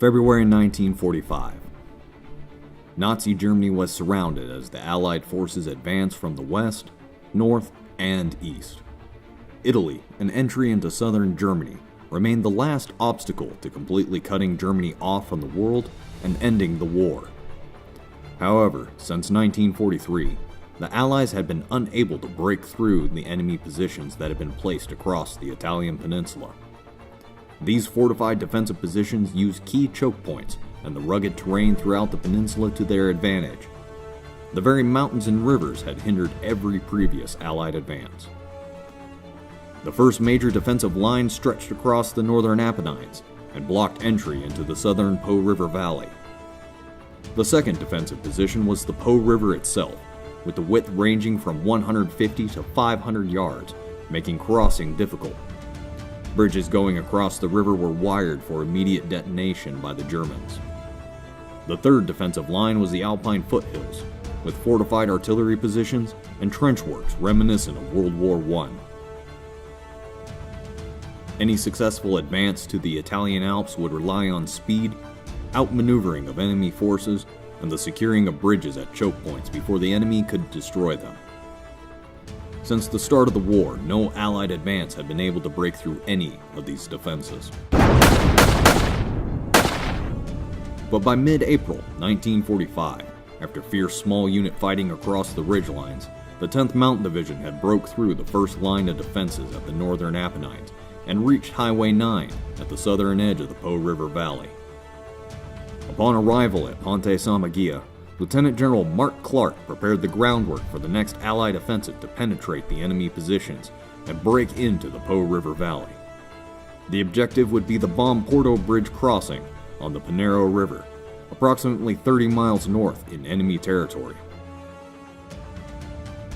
February 1945. Nazi Germany was surrounded as the Allied forces advanced from the west, north, and east. Italy, an entry into southern Germany, remained the last obstacle to completely cutting Germany off from the world and ending the war. However, since 1943, the Allies had been unable to break through the enemy positions that had been placed across the Italian peninsula. These fortified defensive positions used key choke points and the rugged terrain throughout the peninsula to their advantage. The very mountains and rivers had hindered every previous Allied advance. The first major defensive line stretched across the northern Apennines and blocked entry into the southern Po River Valley. The second defensive position was the Po River itself, with the width ranging from 150 to 500 yards, making crossing difficult. Bridges going across the river were wired for immediate detonation by the Germans. The third defensive line was the Alpine foothills, with fortified artillery positions and trench works reminiscent of World War I. Any successful advance to the Italian Alps would rely on speed, outmaneuvering of enemy forces, and the securing of bridges at choke points before the enemy could destroy them. Since the start of the war, no Allied advance had been able to break through any of these defenses. But by mid-April 1945, after fierce small unit fighting across the ridgelines, the 10th Mountain Division had broke through the first line of defenses at the northern Apennines and reached Highway 9 at the southern edge of the Po River Valley. Upon arrival at Ponte Sammagia, Lieutenant General Mark Clark prepared the groundwork for the next Allied offensive to penetrate the enemy positions and break into the Po River Valley. The objective would be the Bomporto Bridge crossing on the Pinero River, approximately 30 miles north in enemy territory.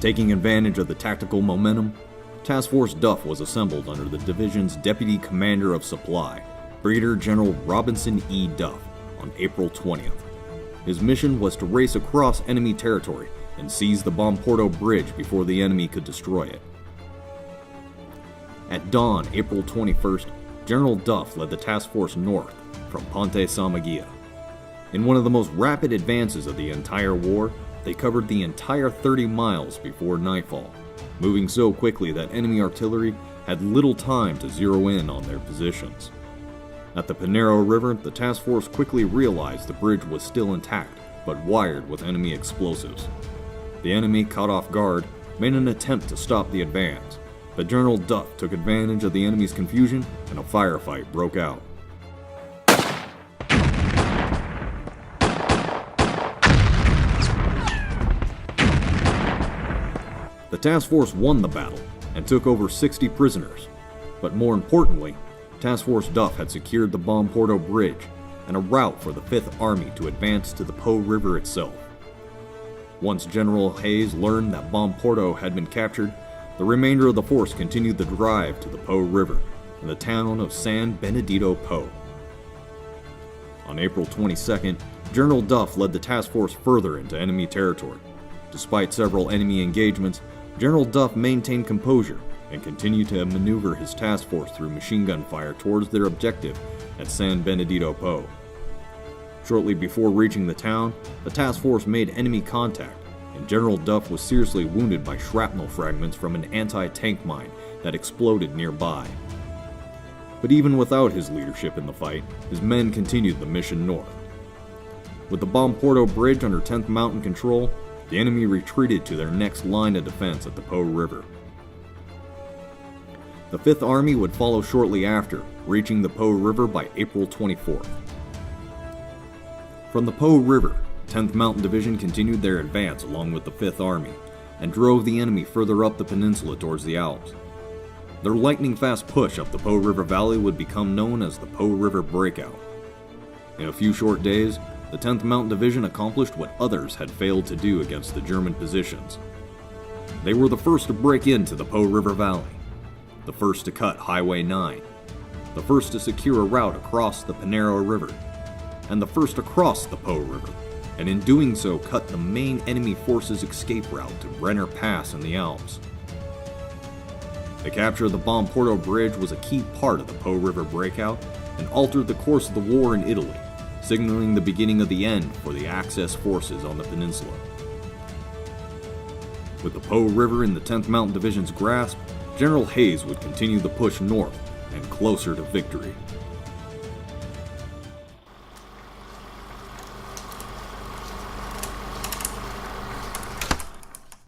Taking advantage of the tactical momentum, Task Force Duff was assembled under the division's Deputy Commander of Supply, Brigadier General Robinson E. Duff, on April 20th. His mission was to race across enemy territory and seize the Bomporto Bridge before the enemy could destroy it. At dawn, April 21st, General Duff led the task force north from Ponte Sammagia. In one of the most rapid advances of the entire war, they covered the entire 30 miles before nightfall, moving so quickly that enemy artillery had little time to zero in on their positions. At the Pinero River, the task force quickly realized the bridge was still intact, but wired with enemy explosives. The enemy, caught off guard, made an attempt to stop the advance, but General Duff took advantage of the enemy's confusion and a firefight broke out. The task force won the battle and took over 60 prisoners, but more importantly, Task Force Duff had secured the Bomporto Bridge and a route for the 5th Army to advance to the Po River itself. Once General Hayes learned that Bomporto had been captured, the remainder of the force continued the drive to the Po River and the town of San Benedetto Po. On April 22nd, General Duff led the task force further into enemy territory. Despite several enemy engagements, General Duff maintained composure and continued to maneuver his task force through machine gun fire towards their objective at San Benedetto Po. Shortly before reaching the town, the task force made enemy contact, and General Duff was seriously wounded by shrapnel fragments from an anti-tank mine that exploded nearby. But even without his leadership in the fight, his men continued the mission north. With the Bomporto Bridge under 10th Mountain control, the enemy retreated to their next line of defense at the Po River. The 5th Army would follow shortly after, reaching the Po River by April 24th. From the Po River, 10th Mountain Division continued their advance along with the 5th Army, and drove the enemy further up the peninsula towards the Alps. Their lightning-fast push up the Po River Valley would become known as the Po River Breakout. In a few short days, the 10th Mountain Division accomplished what others had failed to do against the German positions. They were the first to break into the Po River Valley, the first to cut Highway 9, the first to secure a route across the Pinero River, and the first to cross the Po River, and in doing so cut the main enemy force's escape route to Brenner Pass in the Alps. The capture of the Bomporto Bridge was a key part of the Po River breakout and altered the course of the war in Italy, signaling the beginning of the end for the Axis forces on the peninsula. With the Po River in the 10th Mountain Division's grasp, General Hayes would continue the push north and closer to victory.